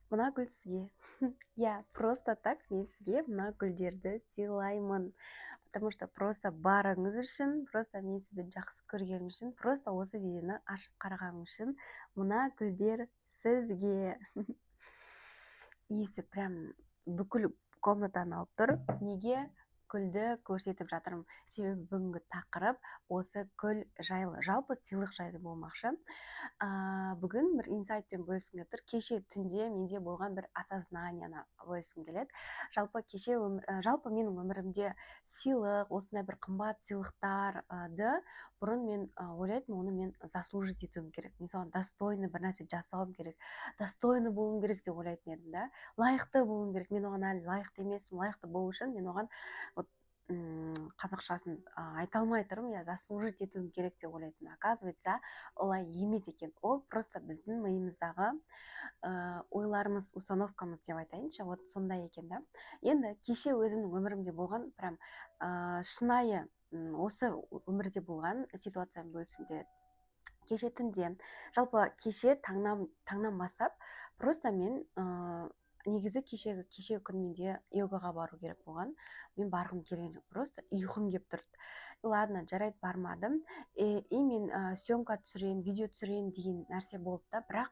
Мына гүл сізге. Я просто так мен сізге мына гүлдерді сыйлаймын. Потому что просто барыңыз үшін, просто мен сізді жақсы көргенім үшін, просто осы видеоны ашып қарағаным үшін мына гүлдер сізге. Иісі прям бүкіл комнатаны алып тұр. Неге? Гүлді көрсетіп жатырмын. Себебі бүгінгі тақырып осы гүл жайлы, жалпы сыйлық жайлы болмақшы. Бүгін бір инсайтпен бөліскім келіп тұр. Кеше түнде менде болған бір осознанияны бөліскім келеді. Жалпы менің өмірімде сыйлық, осындай бір қымбат сыйлықтарды бұрын мен ойлайтынмын, оны мен заслужить етуім керек. Мен соған достойны бір нәрсе жасауым керек, достойны болуым керек деп ойлайтын едім да. Лайықты болуым керек. Мен оған әлі лайықты емеспін. Лайықты болу үшін мен оған қазақшасын айта алмай тұрмын, я заслужить етуім керек деп ойлайтын. Оказывается, олай емес екен. Ол просто біздің миымыздағы ойларымыз, установкамыз деп айтайыншы, вот сондай екен да. Енді кеше өзімнің өмірімде болған прям шынайы осы өмірде болған ситуацияны бөліскім келеді. Кеше түнде, жалпы кеше таңнан бастап просто мен негізі кеше күн менде йогаға бару керек болған. Мен барғым келген жоқ, просто ұйқым келіп тұрды. Ладно, жарайды, бармадым. И мен съемка түсірейін, видео түсірейін деген нәрсе болды да, бірақ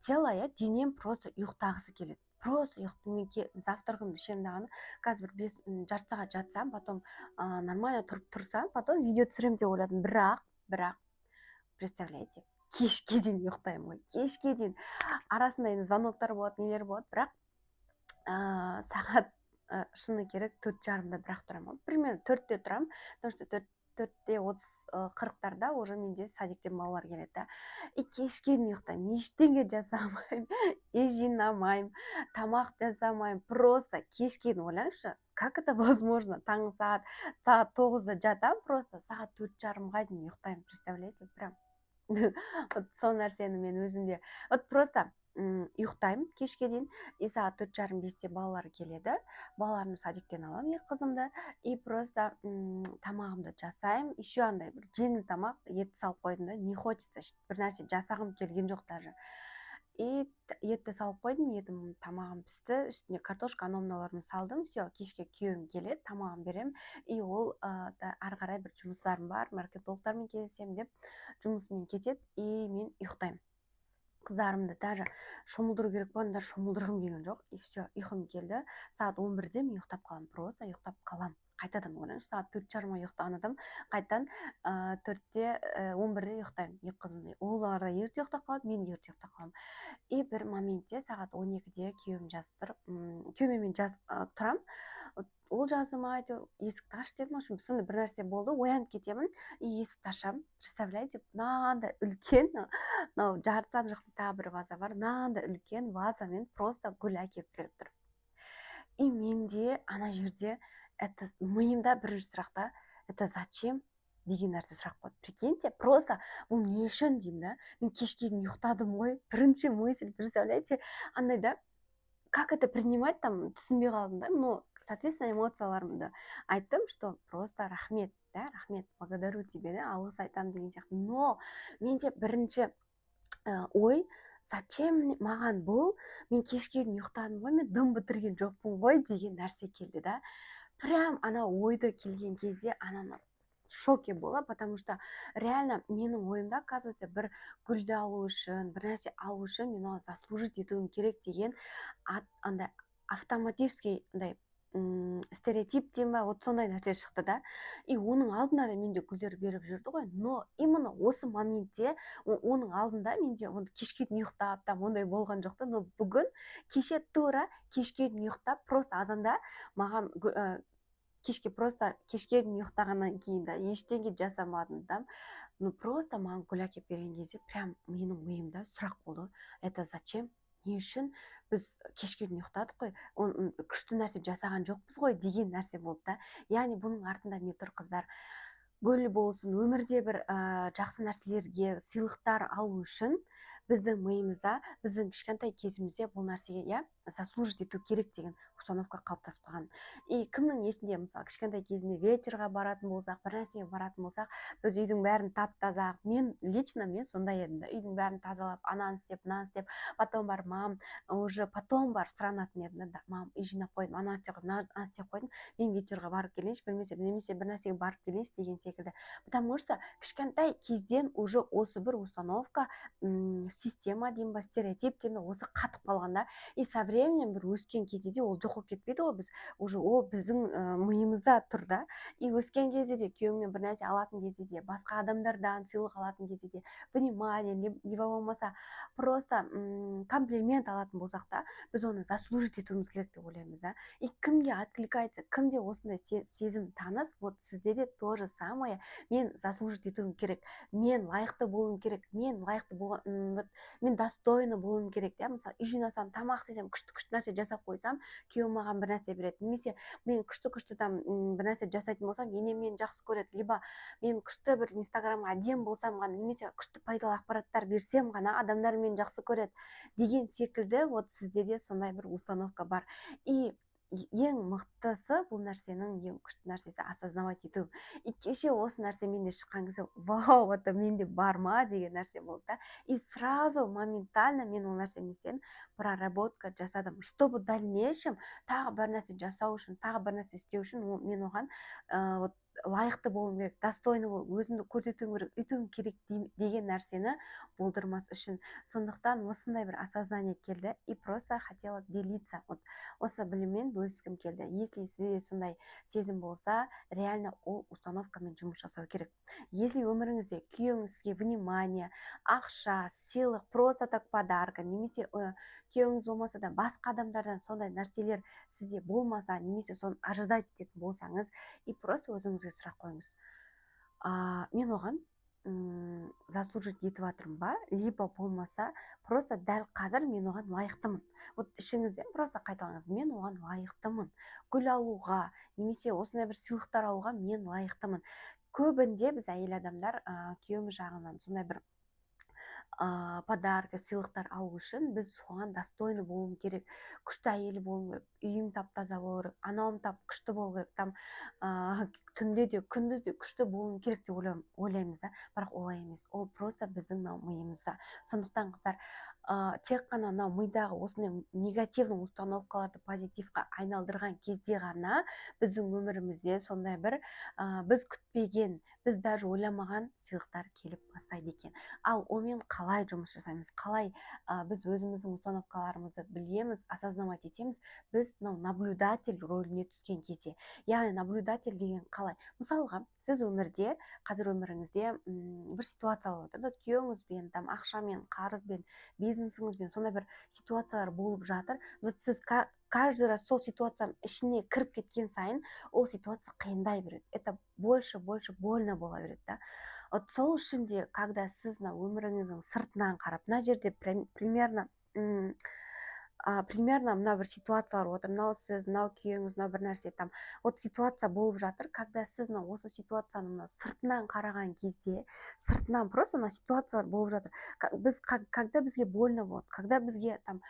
тело, денем просто ұйықтағысы келеді. Просто мен завтра күнді ішемін, қазір бір жарты сағат жатсам, потом нормально тұрсам, потом видео түсіремін деп ойладым. Бірақ представляете, кешке дейін ұйықтаймын ғой, кешке дейін. Арасында енді звоноктар болады, нелер болады, бірақ сағат шыны керек 4:30-да бірақ тұрамын. Примерно 4-те тұрамын, потому что 4-те 30-40-тарда уже менде садиктен балалар келеді да. И кешке дейін ұйықтаймын, ештеңе жасамаймын, еш жинамаймын, тамақ жасамаймын, просто кешке дейін. Ойлаңызшы, как это возможно? Таңғы сағат 9-да жатамын, просто сағат 4:30-ға дейін ұйықтаймын, представляете, прям. Вот сол нәрсені мен өзімде, вот просто ұйықтаймын кешке дейін, и сағат 4:30-5-те балалар келеді, балаларымды садиктен аламын, екі қызымды, и просто тамағымды жасаймын, еще андай бір жеңіл тамақ, ет салып қойдым да, не хочется, бір нәрсе жасағым келген жоқ даже. И етті салып қойдым, етім, тамағым пісті, үстіне картошка, мыналарымды салдым, все, кешке күйеуім келеді, тамағын берем, и ол ары қарай бір жұмыстарым бар, маркетологтармен кездесемін деп жұмысымен кетеді, и мен ұйықтаймын. Қыздарымды даже шомылдыру керек болғанда даже шомылдырғым келген жоқ, и все, ұйқым келді. Сағат 11-де мен ұйықтап қаламын, просто ұйықтап қаламын. Қайтадан ойлаңызшы, сағат 4:30-ға ұйықтаған адам қайтадан 11-де ұйықтаймын, екі қызымды. Олар да ерте ұйықтап қалады, мен ерте ұйықтап қаламын. И бір моментте сағат 12-де күйеуім жазып тұрып, күйеуіме мен тұрамын. Ол жазды ма, есікті аш дедім, сондай бір нәрсе болды, оянып кетемін, и есікті ашамын. Представляете, мынандай үлкен, мынау жарты сағат жақтың тағы бір ваза бар, мынандай үлкен вазамен просто гүл әкеліп беріп тұр. И менде ана жерде это миымда бірінші сұрақта, это зачем деген нәрсе сұрақ қойды. Прикиньте, просто бұл не үшін деймін да, мен кешке дейін ұйықтадым ғой, бірінші мысль, представляете, андай да, как это принимать, там түсінбей қалдым да, но соответственно эмоцияларымды айттым, что просто рахмет, да, рахмет, благодарю тебе, да, алғыс айтамын деген сияқты. Но менде бірінші ой, зачем маған бұл, мен кешке дейін ұйықтадым ғой, мен дым бітірген жоқпын ғой деген нәрсе келді да. Прям ана ойды келген кезде ананы шоке бола, потому что реально менің ойымда, оказывается, бір гүлді алу үшін, бір нәрсе алу үшін мен оған заслужить етуім керек деген андай автоматический андай стереотип дейм ба, вот сондай нәрсе шықты да. И оның алдында да менде гүлдер беріп жүрді ғой, но именно осы моментте оның алдында менде кешке дейін ұйықтап, там ондай болған жоқ та, но бүгін кеше тура кешке дейін ұйықтап, просто азанда маған кешке дейін ұйықтағаннан кейін да ештеңе жасамадым да, ну просто маған гүл әкеліп берген кезде прям менің миымда сұрақ болды, это зачем, не үшін біз кешке дейін ұйықтадық қой, күшті нәрсе жасаған жоқпыз ғой деген нәрсе болды да. Яғни бұның артында не тұр, қыздар? Гүл болсын, өмірде бір жақсы нәрселерге сыйлықтар алу үшін біздің миымызда біздің кішкентай кезімізде бұл нәрсеге иә заслужить ету керек деген установка қалыптасып қалған. И кімнің есінде мысалы кішкентай кезінде вечерға баратын болсақ, бір нәрсеге баратын болсақ, біз үйдің бәрін тап-таза, мен сондай едім да, үйдің бәрін тазалап, ананы істеп, мынаны істеп, потом барып мам уже потом барып сұранатын едім да, мам үй жинап қойдым, ананы істеп қойдым, мынаны істеп қойдым, мен вечерға барып келейінші, немесе бір нәрсеге барып келейінші деген секілді. Потому что кішкентай кезден уже осы бір установка, система деймін ба, стереотип деймін ба, осы қатып қалғанда, и со временем бір өскен кезде де ол жоқ болып кетпейді ғой, біз уже ол біздің миымызда тұр да. И өскен кезде де күйеуіңнен бір нәрсе алатын кезде де, басқа адамдардан сыйлық алатын кезде де, внимание либо болмаса просто комплимент алатын болсақ та, біз оны заслужить етуіміз керек деп ойлаймыз да. И кімге откликается, кімде осындай сезім таныс, вот сізде де то же самое, мен заслужить етуім керек, мен лайықты болуым керек, мен лайықты болған, мен достойны болуым керек да. Мысалы үй жинасам, тамақ істесем, күшті нәрсе жасап қойсам, күйеуім маған бір нәрсе береді, немесе мен күшті там бір нәрсе жасайтын болсам, енем мені жақсы көреді, либо мен күшті бір инстаграмға әдемі болсам ғана, немесе күшті пайдалы ақпараттар берсем ғана адамдар мені жақсы көреді деген секілді, вот сізде де сондай бір установка бар. И ең мықтысы бұл нәрсенің ең күшті нәрсесі осознавать ету. И кеше осы нәрсе менде шыққан кезде, вау, это менде бар ма деген нәрсе болды да. И сразу моментально мен ол нәрсені істедім, проработка жасадым, чтобы в дальнейшем тағы бір нәрсе жасау үшін, тағы бір нәрсе істеу үшін мен оған вот лайықты болуым керек, достойны болып, өзімді көрсетуім керек, үйтуім керек деген нәрсені болдырмас үшін. Сондықтан осындай бір осознание келді и просто хотела делиться. Вот осы біліммен бөліскім келді. Если сізде сондай сезім болса, реально ол установкамен жұмыс жасау керек. Если өміріңізде күйеуіңіз сізге внимание, ақша, сыйлық, просто так подарка, немесе күйеуіңіз болмаса да басқа адамдардан сондай нәрселер сізде болмаса, немесе соны ожидать ететін болсаңыз, и просто өзіңізге сұрақ қойыңыз. Мен оған заслужить етіп жатырмын ба, либо болмаса просто дәл қазір мен оған лайықтымын. Вот ішіңізден просто қайталаңыз, мен оған лайықтымын. Гүл алуға, немесе осындай бір сыйлықтар алуға мен лайықтымын. Көбінде біз әйел адамдар күйеуіміз жағынан сондай бір подарка, сыйлықтар алу үшін біз соған достойны болуым керек, күшті әйел болуым керек, үйім тап-таза болу керек, анауым күшті болу керек, там түнде де күндіз де күшті болуым керек деп ойлаймыз да, бірақ олай емес, ол просто біздің миымызда. Сондықтан қыздар, тек қана мидағы осындай негативный установкаларды позитивқа айналдырған кезде ғана біздің өмірімізде сондай бір біз күтпеген, біз даже ойламаған сыйлықтар келіп бастайды екен. Ал онымен қалай жұмыс жасаймыз, қалай біз өзіміздің установкаларымызды білеміз, осознавать етеміз, біз наблюдатель рөліне түскен кезде. Яғни наблюдатель деген қалай? Мысалға, сіз өмірде, қазір өміріңізде бір ситуация болып отыр, күйеуіңізбен, ақшамен, қарызбен, бизнесіңізбен сондай бір ситуациялар болып жатыр. Вот сіз каждый раз сол ситуацияның ішіне кіріп кеткен сайын, ол ситуация қиындай береді. Это больше больно бола береді да. Вот сол үшін де, когда сіз өміріңіздің сыртынан қарап, мына жерде примерно мына бір ситуациялар отыр, мынау сіз, мынау күйеуіңіз, мынау бір нәрсе там, вот ситуация болып жатыр, когда сіз осы ситуацияны сыртынан қараған кезде, сыртынан просто ситуациялар болып жатыр. Когда бізге больно болады, когда бізге там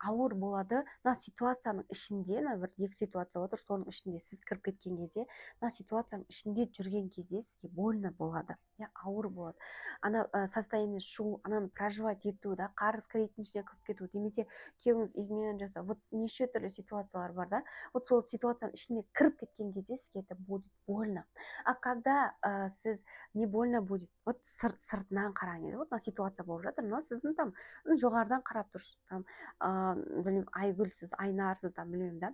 ауыр болады, ситуацияның ішінде, бір екі ситуация отыр, соның ішінде сіз кіріп кеткен кезде, ситуацияның ішінде жүрген кезде сізге больно болады, ауыр болады. Ана состояние шу, ананы проживать ету, қарыз кредиттің ішіне кіріп кету, немесе күйеуіңіз измена жасау, вот неше түрлі ситуациялар бар да. Вот сол ситуацияның ішіне кіріп кеткен кезде сізге это будет больно. А когда сіз не больно будет, вот сыртынан қараңыз, вот ситуация болып жатыр, но сіздің там жоғарыдан қарап тұрсыз, там Айгүлсіз, Айнарсыз, там білмеймін да.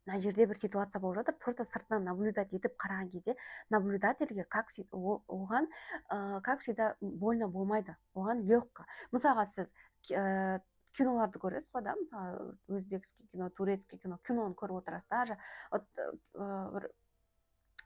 Мына жерде бір ситуация болып жатыр, просто сыртынан наблюдать етіп қараған кезде, наблюдательге оған как всегда больно болмайды, оған легко. Мысалға сіз киноларды көресіз ғой да, мысалы өзбекский кино, турецкий кино, киноны көріп отырасыз, даже бір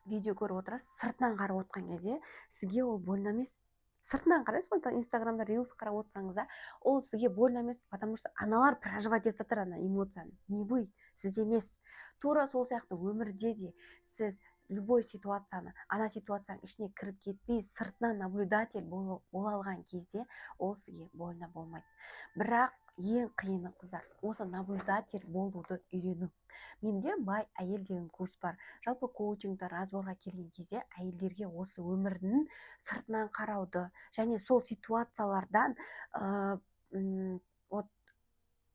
видео көріп отырасыз, сыртынан қарап отқан кезде сізге ол больно емес. Сыртынан қарайсыз ғой, инстаграмда рилс қарап отырсаңыз да, ол сізге больно емес, потому что аналар проживать етіп жатыр ана эмоцияны, не вы, сіз емес. Тура сол сияқты өмірде де сіз любой ситуацияны ана ситуацияның ішіне кіріп кетпей сыртынан наблюдатель бола алған кезде ол сізге больно болмайды. Бірақ ең қиыны қыздар осы наблюдатель болуды үйрену. Менде бай әйел деген курс бар. Жалпы коучингті разборға келген кезде әйелдерге осы өмірдің сыртынан қарауды және сол ситуациялардан вот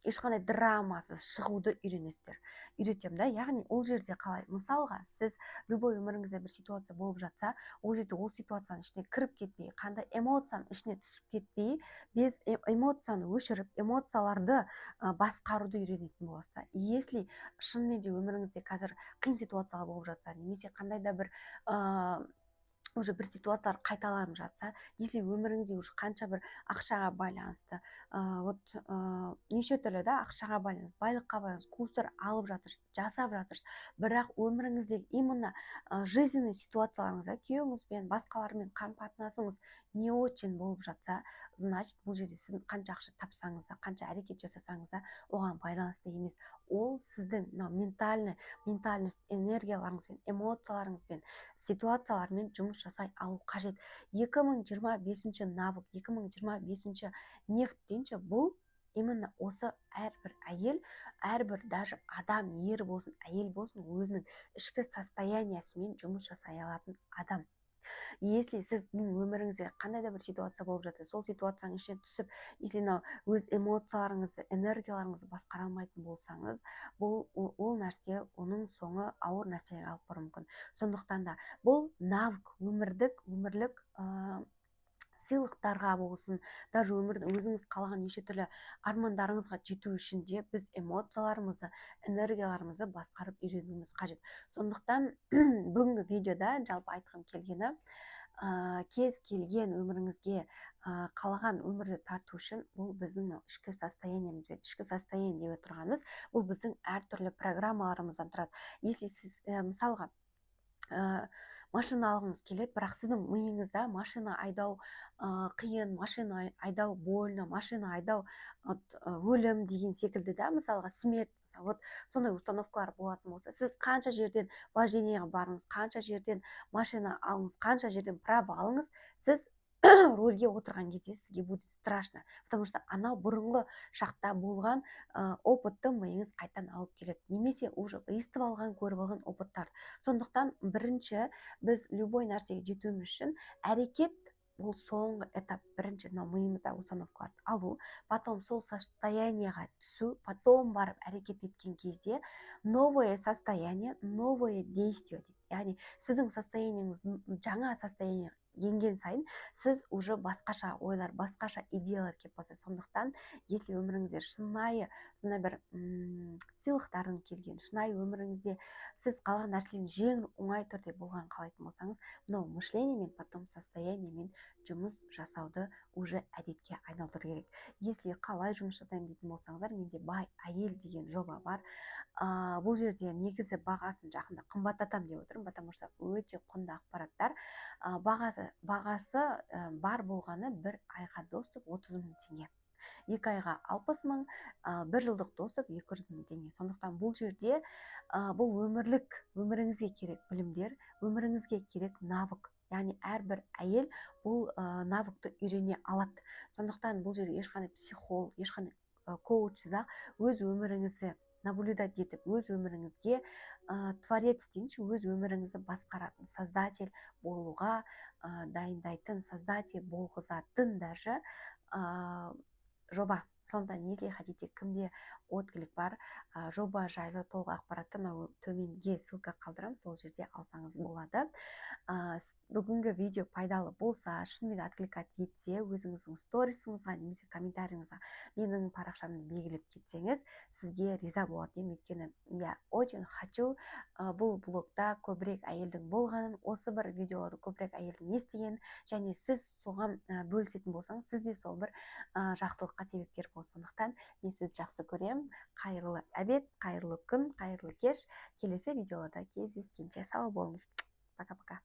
ешқандай драмасыз шығуды үйретемін да. Яғни ол жерде қалай, мысалға сіз любой өміріңізде бір ситуация болып жатса, ол жерде ол ситуацияның ішіне кіріп кетпей, қандай эмоцияның ішіне түсіп кетпей, без эмоцияны өшіріп, эмоцияларды басқаруды үйренетін боласыз. Если шынымен де өміріңізде қазір қиын ситуациялар болып жатса, немесе қандай да бір уже бір ситуациялар қайталанып жатса, если өміріңізде уже қанша бір ақшаға байланысты, неше түрлі да ақшаға байланысты, байлыққа байланысты курстар алып жатырсыз, жасап жатырсыз, бірақ өміріңіздегі именно жизненный ситуацияларыңыз, күйеуіңізбен, басқалармен қарым қатынасыңыз не очень болып жатса, значит, бұл жерде сіздің қанша ақша тапсаңыз да, қанша әрекет жасасаңыз да, оған байланысты емес. Ол сіздің ментальность, энергияларыңызбен, эмоцияларыңызбен, ситуациялармен жұмыс жасай алу қажет. 2025 навык, 2025 нефт дейінші, бұл именно осы әрбір әйел, әрбір даже адам, ер болсын, әйел болсын, өзінің ішкі состояниясымен жұмыс жасай алатын адам. Если сіздің өміріңізде қандай да бір ситуация болып жатса, сол ситуацияның ішіне түсіп, если өз эмоцияларыңызды, энергияларыңызды басқара алмайтын болсаңыз, ол нәрсе оның соңы ауыр нәрсеге алып баруы мүмкін. Сондықтан да бұл навык, өмірлік сыйлықтарға болсын, даже өмірдің өзіңіз қалаған неше түрлі армандарыңызға жету үшін де біз эмоцияларымызды, энергияларымызды басқарып үйренуіміз қажет. Сондықтан бүгінгі видеода жалпы айтқым келгені, кез келген өміріңізге қалаған өмірді тарту үшін бұл біздің ішкі состояниеміз бен ішкі состояние деп отырғанымыз, бұл біздің әртүрлі программаларымыздан тұрады. Если сіз мысалға машина алғыңыз келеді, бірақ сіздің миыңызда машина айдау қиын, машина айдау больно, машина айдау өлім деген секілді да, мысалға смерть, вот сондай установкалар болатын болса, сіз қанша жерден вождениеға барыңыз, қанша жерден машина алыңыз, қанша жерден право алыңыз, сіз рөлге отырған кезде сізге будет страшно, потому что анау бұрынғы шақта болған опытты миыңыз қайтан алып келеді, немесе уже естіп алған, көріп алған опыттар. Сондықтан бірінші біз любой нәрсеге жетуіміз үшін әрекет, бұл соңғы этап. Бірінші миымызда установкаларды алу, потом сол состояниеға түсу, потом барып әрекет еткен кезде новое состояние, новое действие дейді. Яғни сіздің состояниеңіз жаңа состояние енген сайын, сіз уже басқаша ойлар, басқаша идеялар келіп бастайды. Сондықтан, если өміріңізде шынайы, сондай бір сыйлықтардың келген, шынайы өміріңізде сіз қалған нәрселердің жеңіл, оңай түрде болған қалайтын болсаңыз, мынау мышлениемен, потом состояниемен жұмыс жасауды уже әдетке айналдыру керек. Если қалай жұмыс жасаймын дейтін болсаңыздар, менде бай әйел деген жоба бар. Бұл жерде негізі бағасын жақында қымбаттатам деп отырмын, потому что өте құнды ақпараттар. Бағасы бар болғаны бір айға доступ 30 000 теңге. 2 айға 60 000, 1 жылдық доступ 200 000 теңге. Сондықтан бұл жерде бұл өміріңізге керек білімдер, өміріңізге керек навык. Яғни әрбір әйел бұл навыкты үйрене алады. Сондықтан бұл жерде ешқандай психолог, ешқандай коучсыз өз өміріңізді наблюдать етіп, өз өміріңізге творец дейінші, өз өміріңізді басқаратын, создатель болуға дайындайтын, создатель болғызатын даже жоба. Сондықтан, если хотите, кімде отклик бар, жоба жайлы толық ақпаратты төменге ссылка қалдырамын, сол жерде алсаңыз болады. Бүгінгі видео пайдалы болса, шынымен откликать етсе, өзіңіздің сторисіңізға немесе комментарийіңізға менің парақшамды белгілеп кетсеңіз, сізге риза болады. Өйткені я очень хочу бұл блогта көбірек әйелдің болғанын, осы бір видеоларды көбірек әйелдің естігенін, және сіз соған бөлісетін болсаңыз, сіз де сол бір жақсылыққа себепкер болсаңыз. Сондықтан мен сізді жақсы көремін. Қайырлы обед, қайырлы күн, қайырлы кеш. Келесі видеоларда кездескенше сау болыңыз. Пока-пока.